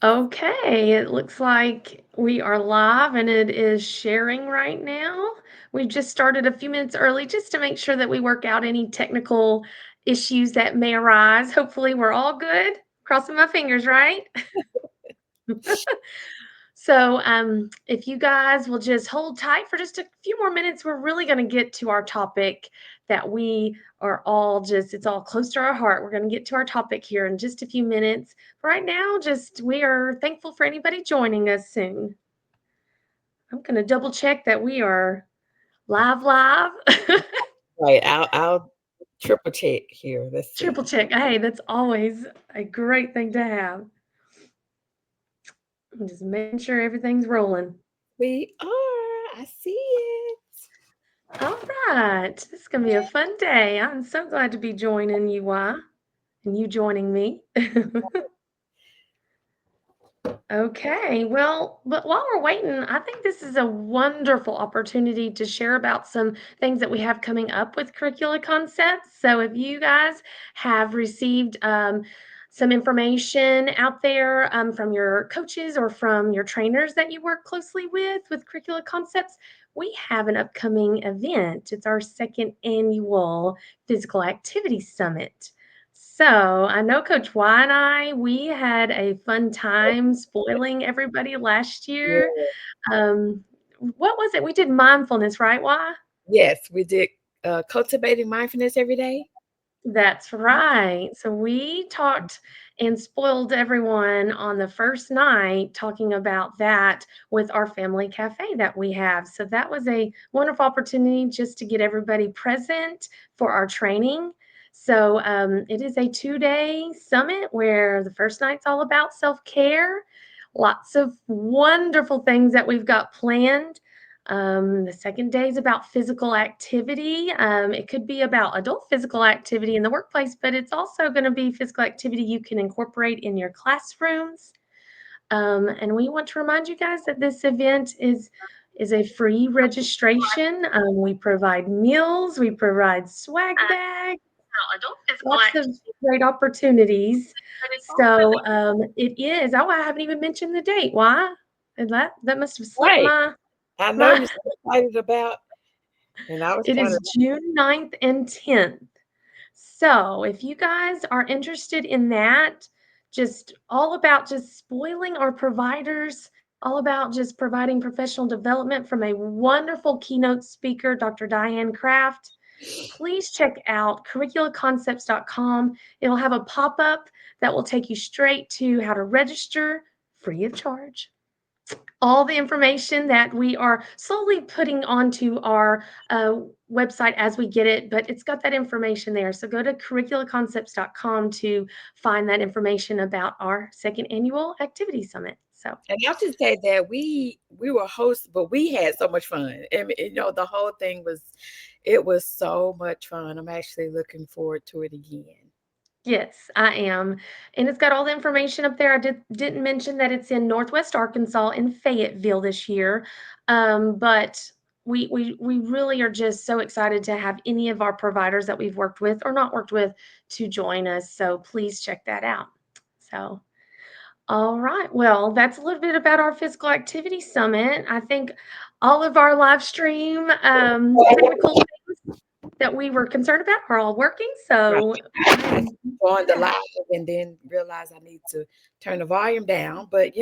Okay, it looks like we are live and it is sharing right now. We've just started a few minutes early just to make sure that we work out any technical issues that may arise. Hopefully, we're all good. Crossing my fingers, right? So, if you guys will just hold tight for just a few more minutes, we're really going to get to our topic that we are all just, it's all close to our heart. We're going to get to our topic here in just a few minutes. Right now, just we are thankful for anybody joining us soon. I'm going to double check that we are live. Right, I'll triple check here. Let's Triple see. check. Hey, that's always a great thing to have. I'm just making sure everything's rolling. We are. I see it. All right. This is going to be a fun day. I'm so glad to be joining you, and you joining me. Okay, well, but while we're waiting, I think this is a wonderful opportunity to share about some things that we have coming up with curricula concepts. So if you guys have received some information out there from your coaches or from your trainers that you work closely with curricula concepts, we have an upcoming event. It's our second annual physical activity summit. So I know Coach Y and we had a fun time spoiling everybody last year. Yeah. What was it? We did mindfulness, right, Y? Yes, we did cultivating mindfulness every day. That's right. So we talked and spoiled everyone on the first night talking about that with our family cafe that we have. So that was a wonderful opportunity just to get everybody present for our training. So it is a 2-day summit where the first night's all about self care, lots of wonderful things that we've got planned. The second day is about physical activity. It could be about adult physical activity in the workplace, but it's also going to be physical activity you can incorporate in your classrooms. And we want to remind you guys that this event is a free registration. We provide meals, we provide swag bags, Adult physical lots of activity, great opportunities. but it's also So it is. Oh, I haven't even mentioned the date. Why? And that must have slipped right. my I know my you're so excited about, and I was It trying is to. June 9th and 10th. So if you guys are interested in that, just all about just spoiling our providers, all about just providing professional development from a wonderful keynote speaker, Dr. Diane Kraft, please check out curriculaconcepts.com. It'll have a pop up that will take you straight to how to register free of charge, all the information that we are slowly putting onto our website as we get it, but it's got that information there. So go to curriculaconcepts.com to find that information about our second annual activity summit. So, And I should say that we were hosts, but we had so much fun. And the whole thing was, it was so much fun. I'm actually looking forward to it again. yes, I am. And it's got all the information up there. I didn't mention that it's in Northwest Arkansas in Fayetteville this year. But we really are just so excited to have any of our providers that we've worked with or not worked with to join us. So please check that out. So, all right. Well, that's a little bit about our physical activity summit. I think all of our live stream technical things that we were concerned about are all working. Right. So I I am joined the yeah. live and then realized I need to turn the volume down. But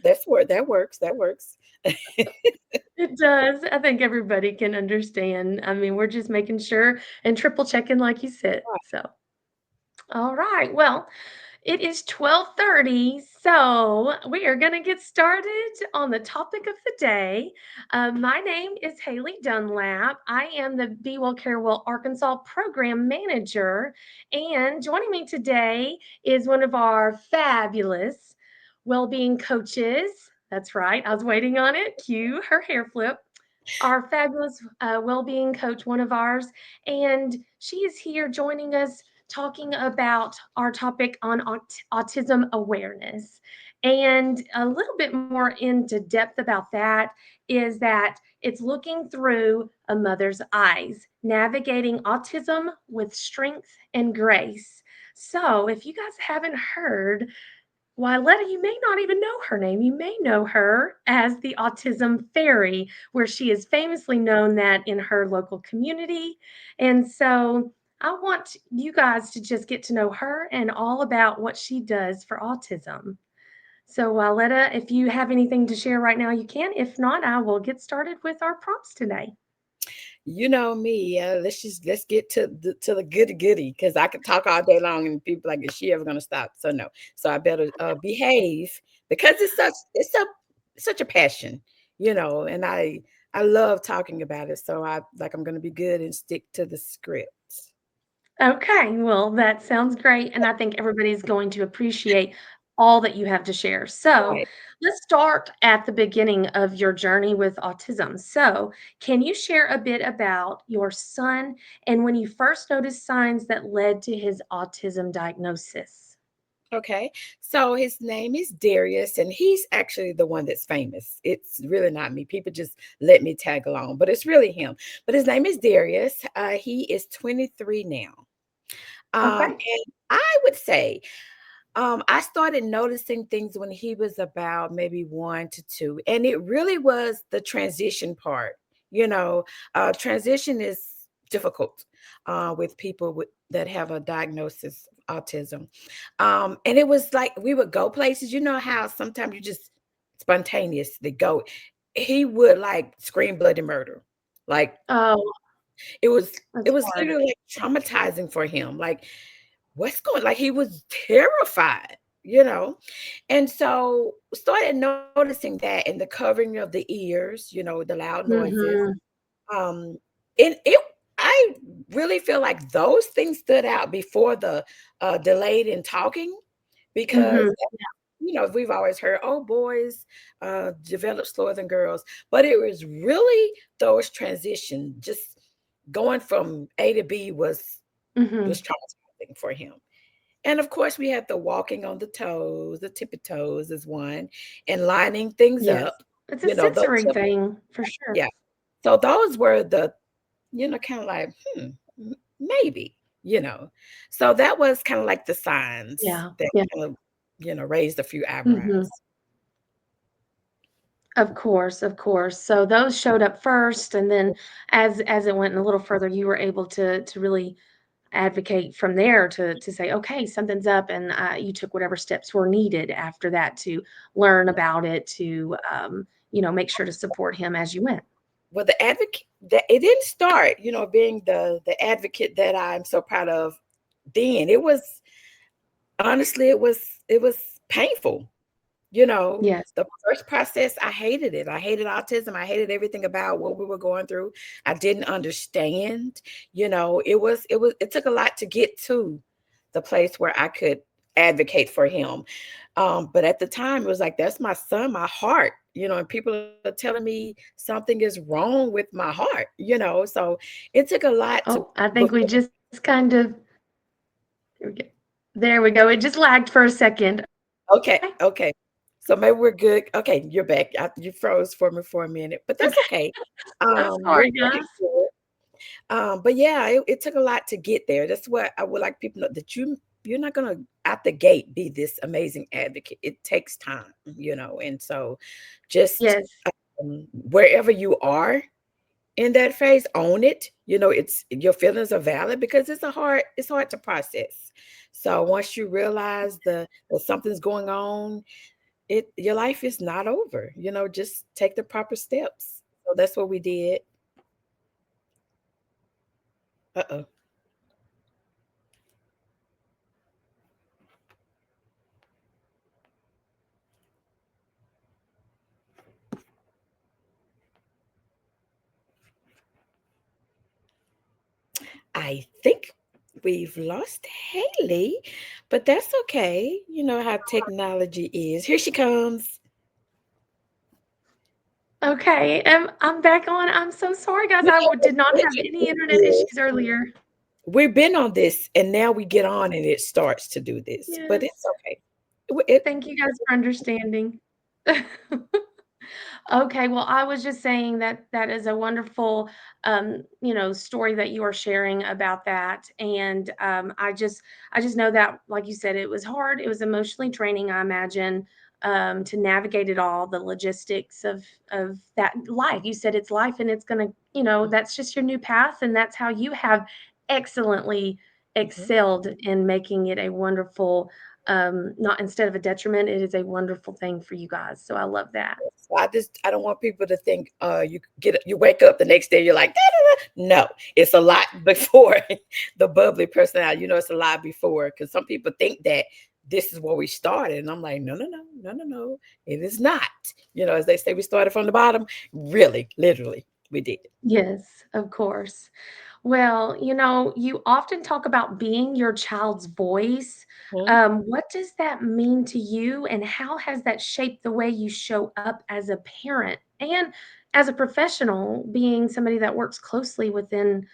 that's where that works. That works. It does. I think everybody can understand. I mean, we're just making sure and triple checking, like you said. So, all right. Well, it is 12:30, so we are going to get started on the topic of the day. My name is Haley Dunlap. I am the Be Well Care Well Arkansas Program Manager, and joining me today is one of our fabulous well-being coaches. That's right. I was waiting on it. Cue her hair flip, our fabulous well-being coach, one of ours, and she is here joining us talking about our topic on autism awareness. And a little bit more into depth about that is that it's looking through a mother's eyes, navigating autism with strength and grace. So, if you guys haven't heard, Wyletta, you may not even know her name. You may know her as the Autism Fairy, where she is famously known that in her local community. And so I want you guys to just get to know her and all about what she does for autism. So, Wyletta, if you have anything to share right now, you can. If not, I will get started with our prompts today. You know me. Let's get to the goody goody because I could talk all day long and people like, is she ever gonna stop? So no. So I better behave because it's such a passion, and I love talking about it. So I'm gonna be good and stick to the script. Okay, well, that sounds great. And I think everybody's going to appreciate all that you have to share. So Right. let's start at the beginning of your journey with autism. So, can you share a bit about your son and when you first noticed signs that led to his autism diagnosis? Okay. So his name is Darius, and he's actually the one that's famous. It's really not me. People just let me tag along, but it's really him. But his name is Darius. He is 23 now. Okay. And I would say I started noticing things when he was about maybe 1 to 2, and it really was the transition part. Transition is difficult with people that have a diagnosis of autism. And it was like we would go places. You know how sometimes you just spontaneously go. He would like scream bloody murder, like Oh, it was that's it was hard. literally, like, traumatizing for him, like, "What's going," like, he was terrified, you know? And so, started noticing that in the covering of the ears, the loud noises, Mhm. um, and it I really feel like those things stood out before the, delayed in talking because, Mhm. we've always heard, "Oh, boys, develop slower than girls," but it was really those transition, just going from A to B was Mhm. traumatizing for him. And of course, we had the walking on the toes, the tippy toes is one, and lining things Yes. up, It's a those sensory simple, thing for sure. yeah. So those were the, kind of like, maybe, you know. So that was kind of like the signs Yeah. that Yeah. kind of, raised a few Mhm. eyebrows. Of course, of course. So those showed up first, and then as it went a little further, you were able to really advocate from there to say, okay, something's up, and you took whatever steps were needed after that to learn about it, to make sure to support him as you went. Well, the advocate that it didn't start, being the advocate that I'm so proud of then. It was honestly, it was painful. Yes. The first process, I hated it. I hated autism. I hated everything about what we were going through. I didn't understand. It took a lot to get to the place where I could advocate for him. But at the time, it was like, that's my son, my heart, and people are telling me something is wrong with my heart. So it took a lot to Oh, I think we before. just kind of there we go. There we go. It just lagged for a second. Okay, Okay. okay. So maybe we're good. Okay, you're back. You froze for me for a minute, but that's Okay. okay. I'm We're sorry, pretty guys. good. But yeah, it took a lot to get there. That's what I would like people to know, that you're not gonna out the gate be this amazing advocate. It takes time. And so just Yes. wherever you are in that phase, own it. It's your feelings are valid because it's hard to process. So once you realize that something's going on, your life is not over. Just take the proper steps. So that's what we did. Uh-oh. I think we've lost Haley, but that's okay. You know how technology is. Here she comes. Okay, I'm back on. I'm so sorry, guys. You I know did what's not have any interesting internet is issues earlier. we've been on this and now we get on and it starts to do this, but Yes. it's okay. It, Thank you guys for understanding. Okay, well, I was just saying that that is a wonderful, story that you are sharing about that, and I just know that, like you said, it was hard. It was emotionally draining, I imagine, to navigate it all, the logistics of that life. You said it's life, and it's gonna, that's just your new path, and that's how you have excellently Mhm. excelled in making it a wonderful, not instead of a detriment, it is a wonderful thing for you guys. So I love that. So I don't want people to think you wake up the next day, you're like, "Da, da, da." No, it's a lot before the bubbly personality. It's a lot before, because some people think that this is where we started. And I'm like, no, no, no, no, no, no. It is not. As they say, we started from the bottom. Really, literally, we did. Yes, of course. Well, you often talk about being your child's voice. Mhm, What does that mean to you, and how has that shaped the way you show up as a parent and as a professional, being somebody that works closely within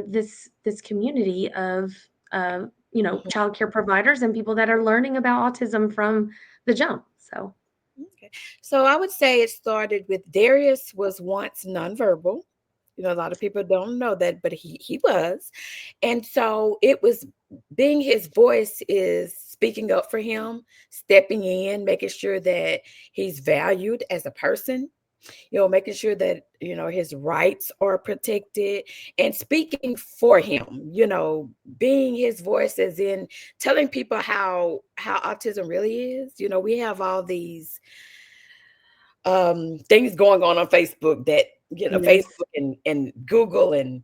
this community of mhm. childcare providers and people that are learning about autism from the jump? So, Okay. So I would say it started with Darius was once nonverbal. A lot of people don't know that, but he was. And so it was being his voice is speaking up for him, stepping in, making sure that he's valued as a person, making sure that, his rights are protected and speaking for him, being his voice as in telling people how autism really is. We have all these things going on Facebook that yes. Facebook and Google and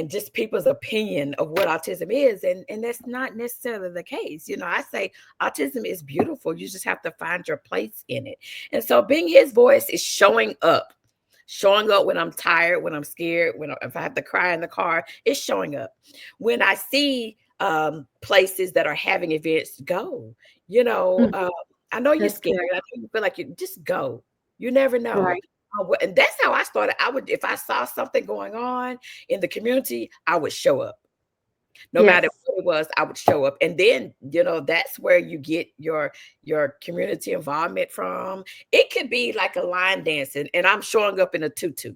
just people's opinion of what autism is, and that's not necessarily the case. I say autism is beautiful. You just have to find your place in it. And so being his voice is showing up when I'm tired, when I'm scared, if I have to cry in the car. It's showing up when I see places that are having events. Go. you know Mhm. uh, I know you're That's scared. good. I know you feel like you just go. You never know. Right. And that's how I started. I would, if I saw something going on in the community, I would show up. No matter Yes. what it was, I would show up. And then, that's where you get your community involvement from. It could be like a line dancing, and I'm showing up in a tutu.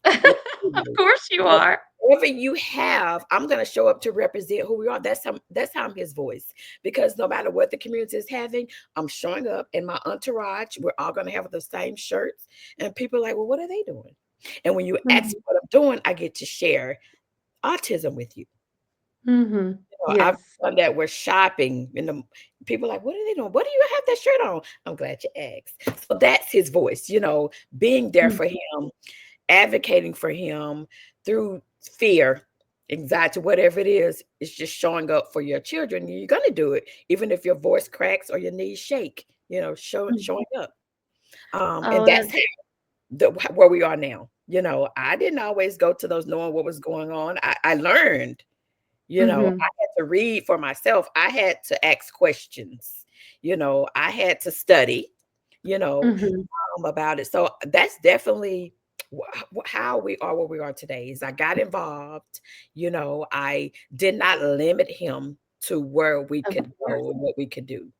Of course you are. Whatever you have, I'm going to show up to represent who we are. That's how I'm his voice. Because no matter what the community is having, I'm showing up, and my entourage, we're all going to have the same shirts. And people are like, well, what are they doing? And when you ask Mhm. me what I'm doing, I get to share autism with you. Mhm. I've Yes. done that. We're shopping, and the people are like, "What are they doing? What do you have that shirt on?" I'm glad you asked. So that's his voice, being there Mm, for him, advocating for him through fear, anxiety, whatever it is. It's just showing up for your children. You're gonna do it, even if your voice cracks or your knees shake. mm. Showing up. And Oh, that's that's where we are now. I didn't always go to those knowing what was going on. I learned. I mhm, had to read for myself. I had to ask questions. I had to study, you know, mhm, about it. So that's definitely how we are where we are today. Is I got involved. I did not limit him to where we of could course. go and what we could do.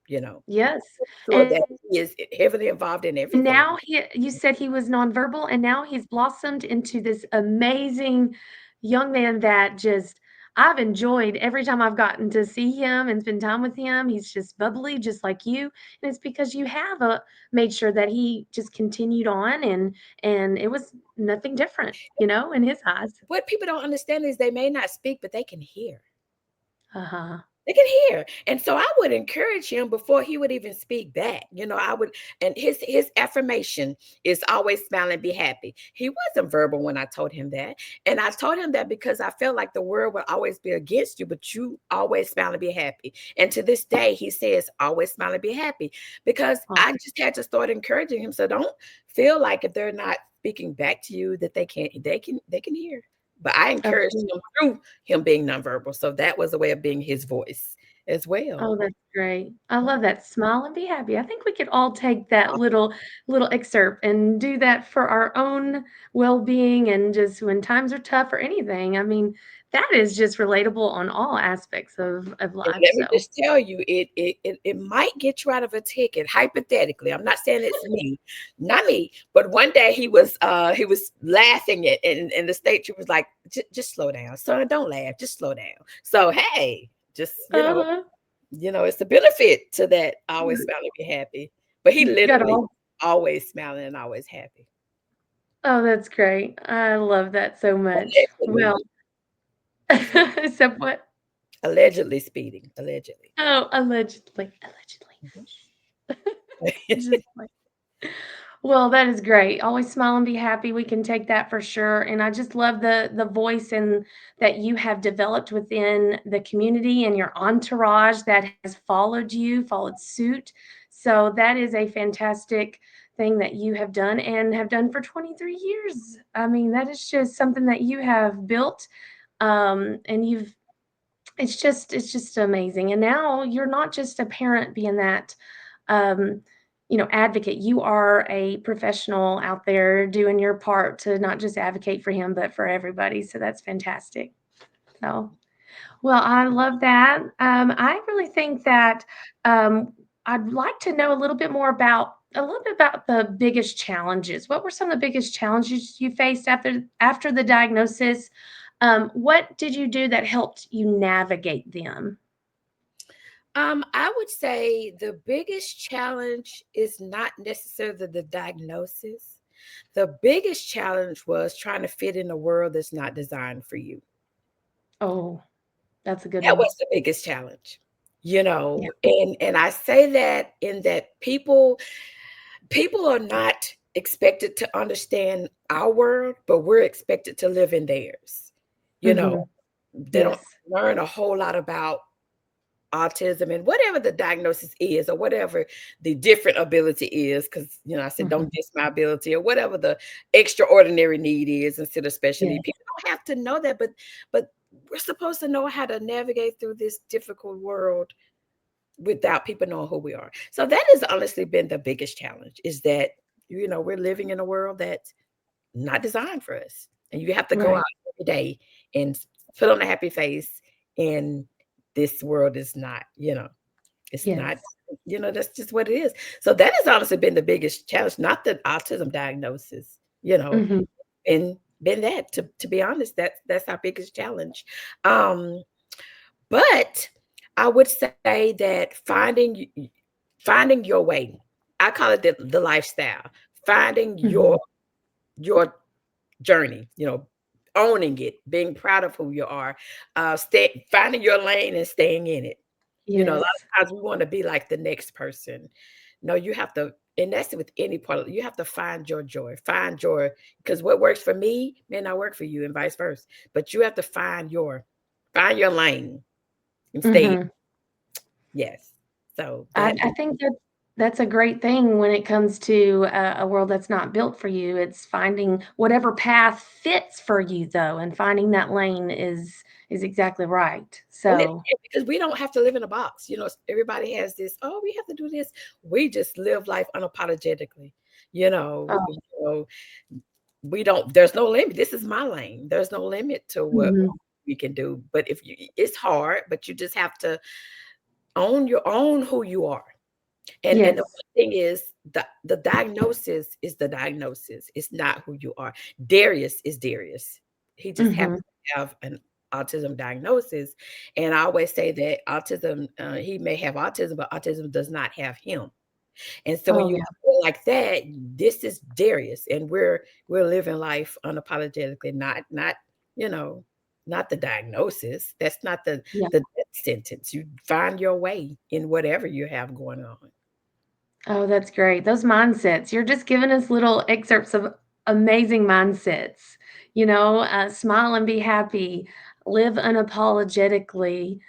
You know, Yes, sure and that he is heavily involved in everything. now you said he was nonverbal, and now he's blossomed into this amazing young man that just I've enjoyed every time I've gotten to see him and spend time with him. He's just bubbly, just like you, and it's because you have, made sure that he just continued on, and it was nothing different, in his eyes. What people don't understand is they may not speak, but they can hear. Uh-huh. They can hear. And so I would encourage him before he would even speak back. I would, and his affirmation is always smile and be happy. He wasn't verbal when I told him that. And I told him that because I felt like the world would always be against you, but you always smile and be happy. And to this day, he says, always smile and be happy. Because I Awesome. just had to start encouraging him. So don't feel like if they're not speaking back to you that they can hear. But I Of encouraged course. him through him being nonverbal. So that was a way of being his voice. as well. Oh, that's great. I love that. Smile and be happy. I think we could all take that little excerpt and do that for our own well-being and just when times are tough or anything. I mean, that is just relatable on all aspects of And life. let me So, just tell you, it might get you out of a ticket, hypothetically. I'm not saying it's me, not me, but one day he was laughing at and the state trooper was like, just slow down, son, don't laugh, just slow down. So hey, just uh-huh. it's a benefit to that always smile and be happy. But he You got literally all always smiling and always happy. Oh, that's great. I love that so much. Well, Allegedly, so what? allegedly speeding, allegedly. Oh, allegedly, allegedly. Mhm. Just like well, that is great. Always smile and be happy. We can take that for sure. And I just love the voice and that you have developed within the community and your entourage that has followed you, followed suit. So that is a fantastic thing that you have done and have done for 23 years. I mean, that is just something that you have built and you've it's just amazing. And now you're not just a parent being that um, advocate. You are a professional out there doing your part to not just advocate for him, but for everybody. So that's fantastic. So, well, I love that. I really think that I'd like to know a little bit about the biggest challenges. What were some of the biggest challenges you faced after the diagnosis? What did you do that helped you navigate them? I would say the biggest challenge is not necessarily the diagnosis. The biggest challenge was trying to fit in a world that's not designed for you. Oh, that's a good That one. was the biggest challenge, Yeah. and I say that in that people are not expected to understand our world, but we're expected to live in theirs. You know, Mhm. they don't Yes. learn a whole lot about autism and whatever the diagnosis is or whatever the different ability is, because I said Mhm. don't diss my ability or whatever the extraordinary need is instead of special Yeah. need. People don't have to know that, but we're supposed to know how to navigate through this difficult world without people knowing who we are. So that has honestly been the biggest challenge, is that we're living in a world that's not designed for us. And you have to go out Right. every day and put on a happy face. And this world is not, it's not, Yes. that's just what it is. So that has honestly been the biggest challenge, not the autism diagnosis, Mhm. and been that to be honest, that's our biggest challenge. Um, but I would say that finding your way, I call it the lifestyle, finding your Mhm. your journey, owning it, being proud of who you are, finding your lane and staying in it. A lot Yes. of times we want to be like the next person. No, you have to, and that's with any part of it, you have to find your joy, because what works for me may not work for you and vice versa. But you have to find your lane and stay. Mhm. Yes. So I think that's a great thing when it comes to a world that's not built for you. It's finding whatever path fits for you, though, and finding that lane is exactly right. So, because we don't have to live in a box. Everybody has this, oh, we have to do this. We just live life unapologetically. You know, oh, you know, we don't, there's no limit. This is my lane. There's no limit to what mhm. we can do. But it's hard, but you just have to own who you are. And the Yes. one thing is, the diagnosis is the diagnosis. It's not who you are. Darius is Darius. He just Mhm. happens to have an autism diagnosis. And I always say that autism, he may have autism, but autism does not have him. And so when Oh, you yeah. feel like that, this is Darius, and we're living life unapologetically, not you know, not the diagnosis. That's not Yeah. the death sentence. You find your way in whatever you have going on. Oh, that's great. Those mindsets. You're just giving us little excerpts of amazing mindsets. Smile and be happy, live unapologetically,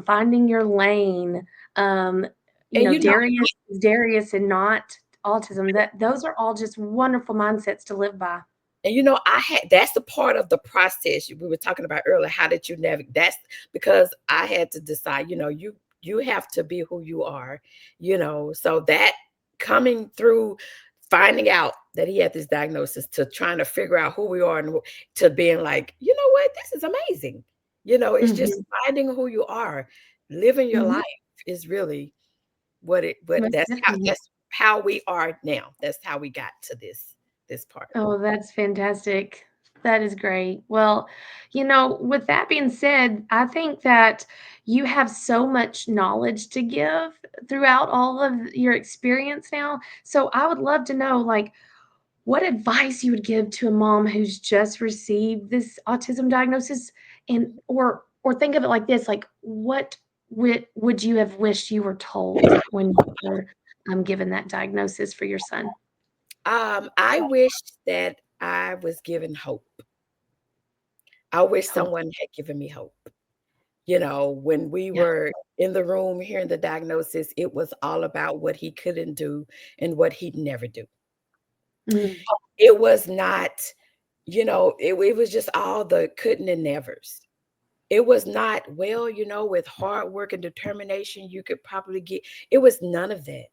finding your lane. Um, And Darius is Darius and not autism. That those are all just wonderful mindsets to live by. I had that's the part of the process we were talking about earlier. How did you navigate? That's because I had to decide, you have to be who you are, so that coming through finding out that he had this diagnosis to trying to figure out who we are and to being like, you know what, this is amazing. It's just Mhm. finding who you are, living your Mhm. life is really but Most definitely. that's how we are now. That's how we got to this part. Oh, that's fantastic. That is great. Well, with that being said, I think that you have so much knowledge to give throughout all of your experience now. So I would love to know, like, what advice you would give to a mom who's just received this autism diagnosis, and or think of it like this, like, what would you have wished you were told when you were, given that diagnosis for your son? I wish that I was given hope. I wish Hope. someone had given me hope. When we Yeah. were in the room hearing the diagnosis, it was all about what he couldn't do and what he'd never do. Mm. It was not, it was just all the couldn't and nevers. It was not, well, with hard work and determination, you could probably get, it was none of that.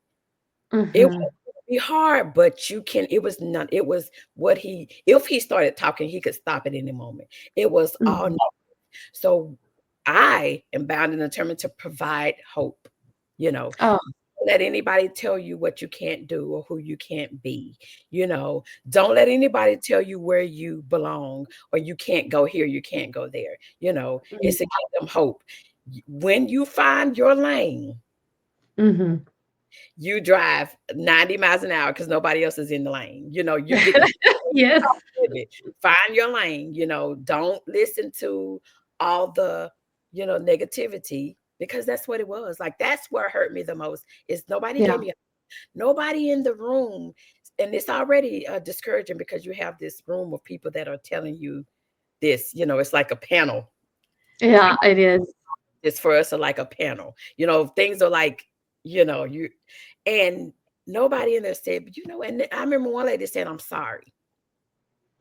It Mhm. would be hard, but it was none. It was if he started talking, he could stop at any moment. It was all. Mhm. So I am bound and determined to provide hope. You know, Oh, don't let anybody tell you what you can't do or who you can't be. Don't let anybody tell you where you belong or you can't go here, you can't go there. mm, It's to give them hope. When you find your lane, mhm. you drive 90 miles an hour because nobody else is in the lane. You get Yes. find your lane, don't listen to all the, negativity because that's what it was. Like that's where hurt me the most is nobody Yeah. gave me nobody in the room. And it's already discouraging because you have this room of people that are telling you this, it's like a panel. Yeah, it is. It's for us are like a panel. Things are like, you and nobody in there said, but and I remember one lady said, I'm sorry.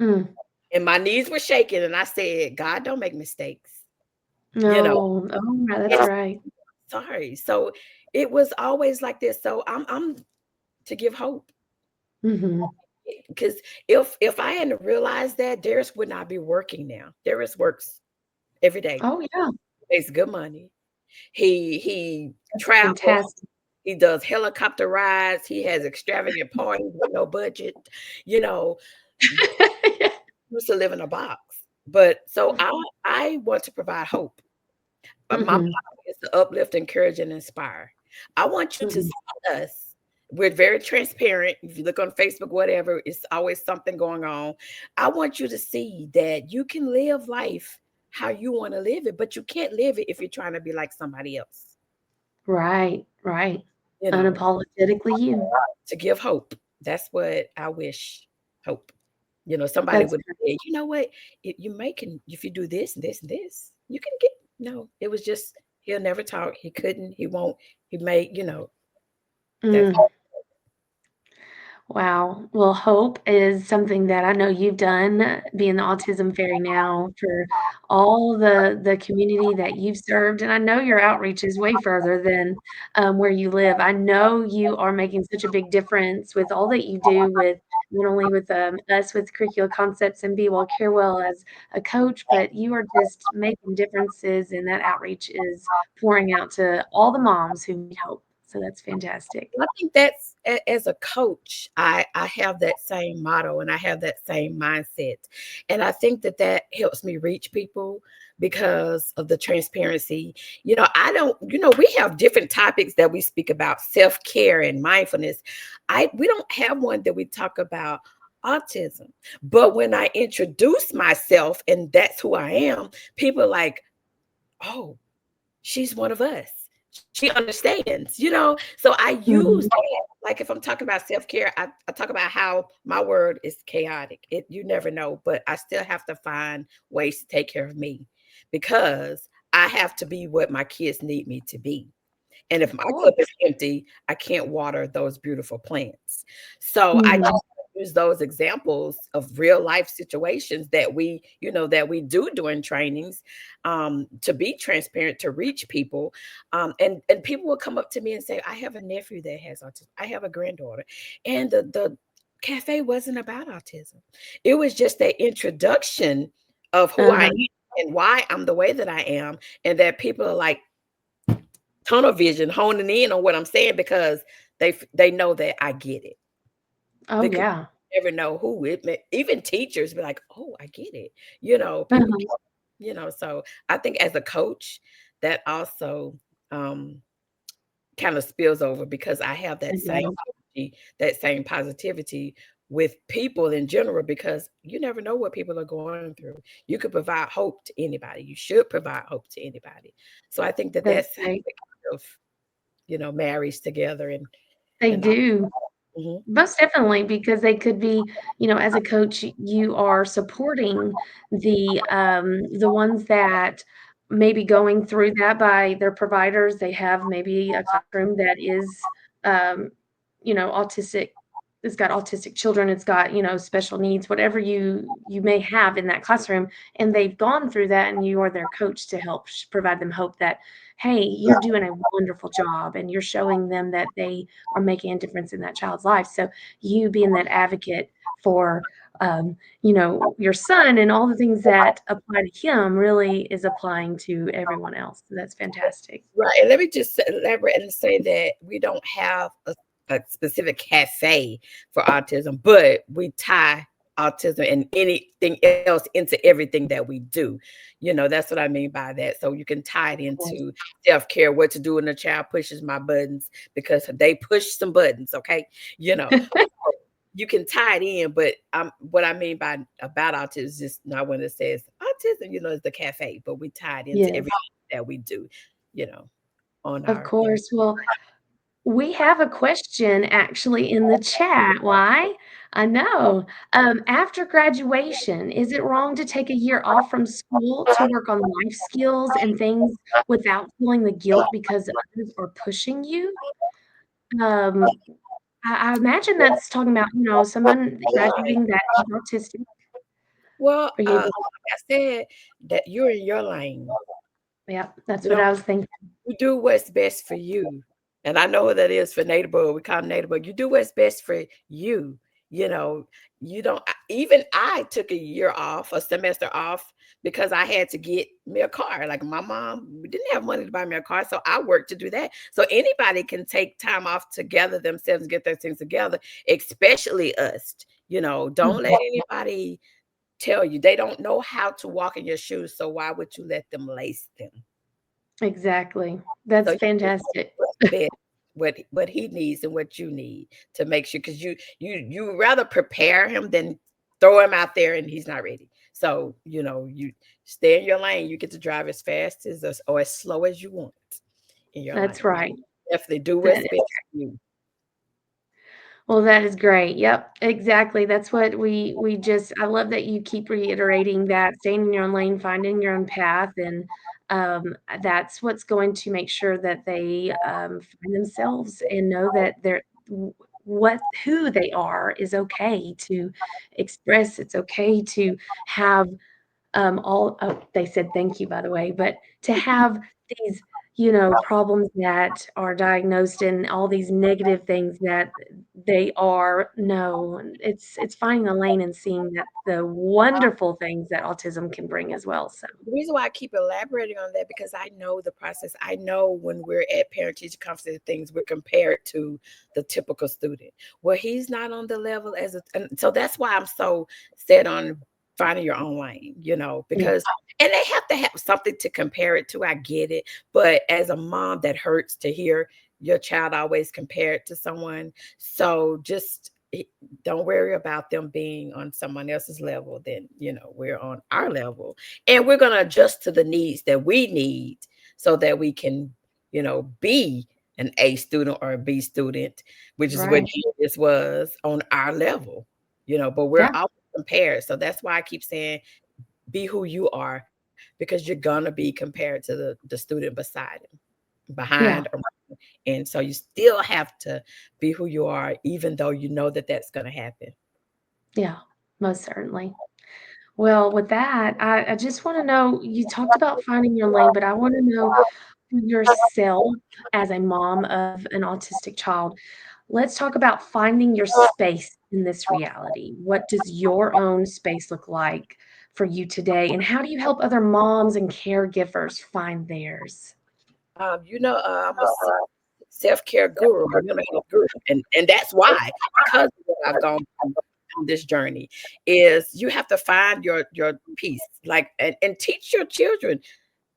Mm. And my knees were shaking, and I said, God don't make mistakes, you know, No. Oh, right, and that's I'm right. sorry. So it was always like this. So I'm to give hope. Mhm. Because if I hadn't realized that, Darius would not be working now. Darius works every day, Oh, yeah. makes good money. He That's travels. fantastic. He does helicopter rides. He has extravagant parties with no budget. You know, Yeah. used to live in a box. But so I want to provide hope. My motto Mhm. is to uplift, encourage, and inspire. I want you to Mhm. see us. We're very transparent. If you look on Facebook, whatever, it's always something going on. I want you to see that you can live life how you want to live it, but you can't live it if you're trying to be like somebody else. Right, right. You know, Unapologetically you. to give hope. That's what I wish. Hope. Somebody That's would great. say, you know what, if you do this and this and this, you can get no. It was just he'll never talk. He couldn't. He won't. He made. That's Mm. Wow. Well, hope is something that I know you've done, being the Autism Fairy now for all the community that you've served, and I know your outreach is way further than, where you live. I know you are making such a big difference with all that you do with not only with, us with Curricular Concepts and Be Well Care Well as a coach, but you are just making differences, and that outreach is pouring out to all the moms who need hope. So that's fantastic. I think that's as a coach, I have that same motto and I have that same mindset, and I think that helps me reach people because of the transparency. I don't. We have different topics that we speak about self care and mindfulness. We don't have one that we talk about autism, but when I introduce myself and that's who I am, people are like, oh, she's one of us. She understands. So I use Mhm. that. Like if I'm talking about self-care, I talk about how my word is chaotic. You never know, but I still have to find ways to take care of me because I have to be what my kids need me to be. And if Of my cup is course. empty, I can't water those beautiful plants. So I just Mhm. use those examples of real life situations that that we do during trainings, to be transparent, to reach people. And people will come up to me and say, I have a nephew that has autism. I have a granddaughter. And the cafe wasn't about autism. It was just that introduction of who I am Uh-huh. and why I'm the way that I am. And that people are like tunnel vision, honing in on what I'm saying because they know that I get it. Oh, Because yeah. you never know who it may, even teachers be like, "Oh, I get it." People, Uh-huh. so I think as a coach, that also, um, kind of spills over because I have that It same does. energy, that same positivity with people in general because you never know what people are going through. You could provide hope to anybody. You should provide hope to anybody. So I think that That's that's how great. it kind of, marries together They and all. do. Mhm. Most definitely, because they could be, as a coach, you are supporting the ones that may be going through that by their providers. They have maybe a classroom that is, um, autistic. It's got autistic children. It's got, special needs, whatever you may have in that classroom, and they've gone through that, and you are their coach to help provide them hope that, hey, you're doing a wonderful job, and you're showing them that they are making a difference in that child's life. So you being that advocate for, your son and all the things that apply to him really is applying to everyone else. So that's fantastic. Right, and let me just elaborate and say that we don't have a specific cafe for autism, but we tie autism and anything else into everything that we do. That's what I mean by that. So you can tie it Of course. into self-care, what to do when a child pushes my buttons because they push some buttons, okay? You know, you can tie it in, but what I mean by about autism is just not when it says autism, it's the cafe, but we tie it into Yes, everything that we do, you know, on of our course. Well, we have a question actually in the chat. Why? I know. After graduation, is it wrong to take a year off from school to work on life skills and things without feeling the guilt because others are pushing you? Um, I imagine that's talking about, someone graduating that is autistic. well, Are you able to? like I said, that you're in your lane. Yeah, that's You what know, I was thinking. you do what's best for you. And I know what that is for Native. We call them Native. You do what's best for you. You know, you don't even I took a year off, a semester off, because I had to get me a car. Like my mom, we didn't have money to buy me a car. So I worked to do that. So anybody can take time off to gather themselves and get their things together, especially us. Don't let Mhm. anybody tell you they don't know how to walk in your shoes. So why would you let them lace them? Exactly. So That's you do fantastic. what's best, what he needs and what you need to make sure because you would rather prepare him than throw him out there and he's not ready. So you stay in your lane. You get to drive as fast as or as slow as you want in your That's lane. right. Definitely do That what's best for you. Well, that is great. Yep, exactly. That's what we just I love that you keep reiterating that staying in your own lane, finding your own path, and that's what's going to make sure that they find themselves and know that they're what who they are is okay to express. It's okay to have they said thank you, by the way, but to have these, problems that are diagnosed and all these negative things that they are no, it's finding a lane and seeing that the wonderful things that autism can bring as well, so The reason why I keep elaborating on that because I know the process. I know when we're at parent teacher conferences, things we're compared to the typical student. Well, he's not on the level and so that's why I'm so set on finding your own lane, yeah, because and they have to have something to compare it to. I get it, but as a mom, that hurts to hear your child always compared to someone. So just don't worry about them being on someone else's level. Then we're on our level and we're going to adjust to the needs that we need so that we can be an A student or a B student, which is what right. this was on our level, but we're Yeah, all compared. So that's why I keep saying be who you are because you're going to be compared to the student beside him, behind yeah. or and so you still have to be who you are even though you know that that's going to happen. Yeah, most certainly. Well, with that, I just wanna know, you talked about finding your lane, but I wanna know for yourself as a mom of an autistic child, let's talk about finding your space in this reality. What does your own space look like for you today, and how do you help other moms and caregivers find theirs? I'm a self-care guru, a mental health guru, and that's why, because of what I've gone through on this journey, is you have to find your peace, like, and teach your children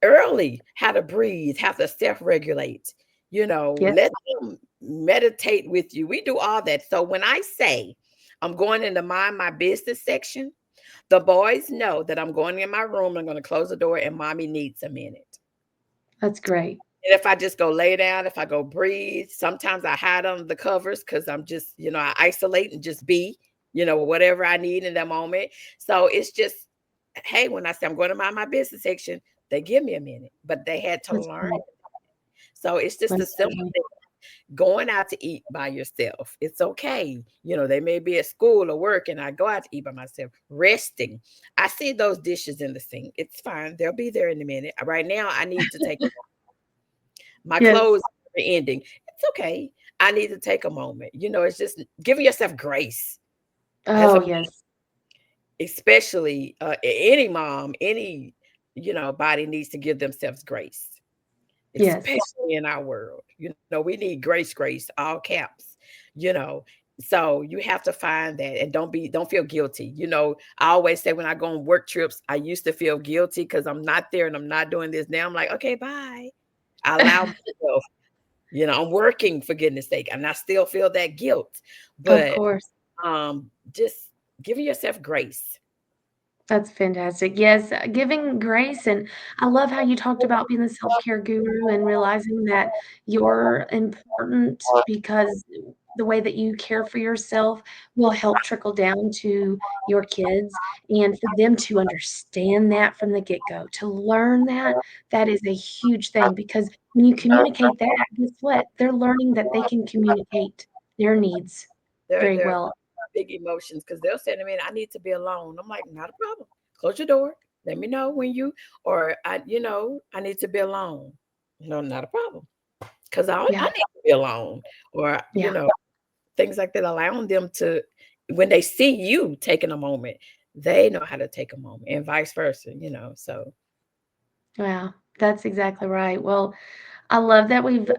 early how to breathe, how to self-regulate, Yes, let them meditate with you. We do all that. So when I say I'm going into mind my business section, the boys know that I'm going in my room, I'm gonna close the door, and mommy needs a minute. that's great. And if I just go lay down, if I go breathe, sometimes I hide under the covers because I'm just, I isolate and just be, whatever I need in that moment. So it's just, hey, when I say I'm going to mind my business section, they give me a minute, but they had to That's learn. great. So it's just a Most simple certainly. thing. Going out to eat by yourself. It's okay. They may be at school or work, and I go out to eat by myself, resting. I see those dishes in the sink. It's fine. They'll be there in a minute. Right now, I need to take my Yes. clothes are ending. It's okay. I need to take a moment. It's just giving yourself grace as Oh, a, yes. especially any mom, any body needs to give themselves grace, Yes. especially in our world. We need grace, grace, all caps. You know, so you have to find that, and don't feel guilty. I always say when I go on work trips, I used to feel guilty because I'm not there and I'm not doing this. Now I'm like, okay, bye. I allow myself. I'm working, for goodness sake, and I still feel that guilt. Of But course. just giving yourself grace. That's fantastic. Yes, giving grace, and I love how you talked about being the self-care guru and realizing that you're important because the way that you care for yourself will help trickle down to your kids, and for them to understand that from the get-go, to learn that, that is a huge thing because when you communicate that, guess what? They're learning that they can communicate their needs very They're well. big emotions because they'll say to me, "I need to be alone." I'm like, "Not a problem. Close your door. Let me know when you, or I need to be alone." No, not a problem, because I Yeah, need to be alone, or yeah. things like that. Allowing them to, when they see you taking a moment, they know how to take a moment, and vice versa. So Wow, that's exactly right. Well, I love that we've,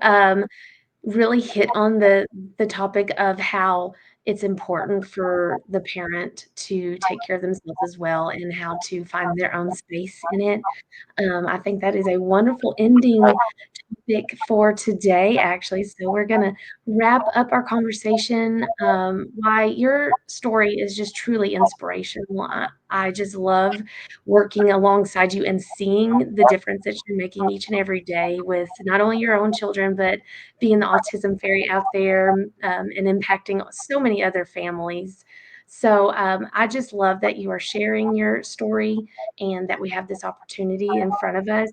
really hit on the topic of how it's important for the parent to take care of themselves as well and how to find their own space in it. I think that is a wonderful ending topic for today, actually. So we're gonna wrap up our conversation. Why your story is just truly inspirational. I just love working alongside you and seeing the difference that you're making each and every day with not only your own children, but being the autism fairy out there and impacting so many other families. So I just love that you are sharing your story and that we have this opportunity in front of us.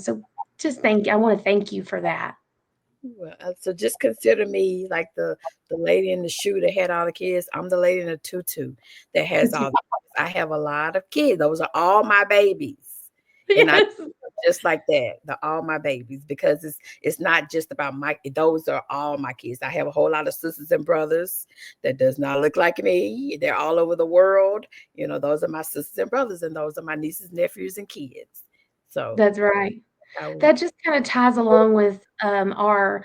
So just thank I wanna thank you for that. well, so just consider me like the lady in the shoe that had all the kids. I'm the lady in the tutu that has all the kids. I have a lot of kids. Those are all my babies. And I Yes. just like that, the all my babies, because it's not just about my, those are all my kids. I have a whole lot of sisters and brothers that does not look like me. They're all over the world. Those are my sisters and brothers, and those are my nieces, nephews, and kids. So That's right. I would, That just kinda ties along with, our,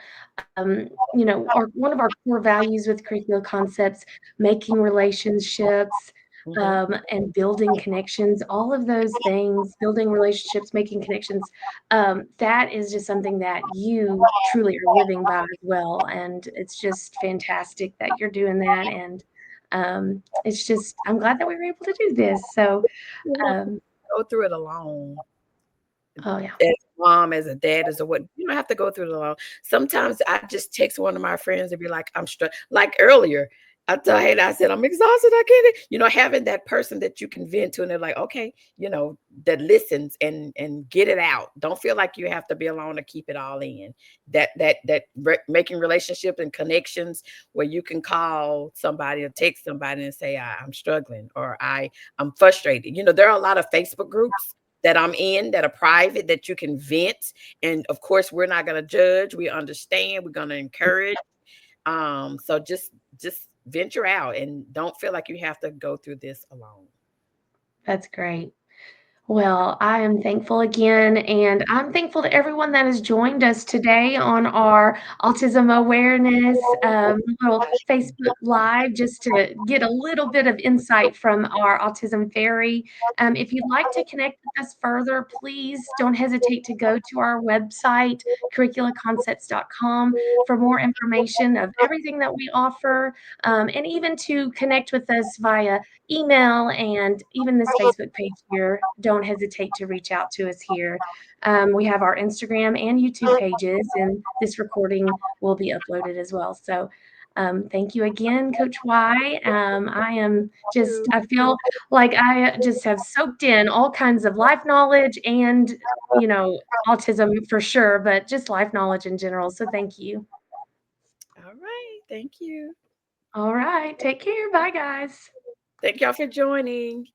our one of our core values with curricular concepts, making relationships, mhm. and building connections, all of those things, building relationships, making connections, that is just something that you truly are living by as well, and it's just fantastic that you're doing that, and, it's just I'm glad that we were able to do this, so, You don't um go through it alone. oh, yeah. As a mom, as a dad, as a what, you don't have to go through it alone. Sometimes I just text one of my friends and be like, I'm struck. Like earlier, I told Hayden, I said, I'm exhausted. I can't, having that person that you can vent to and they're like, okay, that listens and get it out. Don't feel like you have to be alone to keep it all in. Making relationships and connections where you can call somebody or text somebody and say, I'm struggling or I'm frustrated. There are a lot of Facebook groups that I'm in that are private that you can vent. And of course, we're not going to judge. We understand. We're going to encourage. So just venture out and don't feel like you have to go through this alone. That's great. Well, I am thankful again, and I'm thankful to everyone that has joined us today on our Autism Awareness little Facebook Live just to get a little bit of insight from our Autism Fairy. If you'd like to connect with us further, please don't hesitate to go to our website, curriculaconcepts.com, for more information of everything that we offer, and even to connect with us via email and even this Facebook page here. Don't hesitate to reach out to us here. We have our Instagram and YouTube pages, and this recording will be uploaded as well. So, thank you again, Coach Y. I feel like I just have soaked in all kinds of life knowledge and, autism for sure, but just life knowledge in general. So, thank you. All right. Thank you. All right. Take care. Bye, guys. Thank y'all for joining.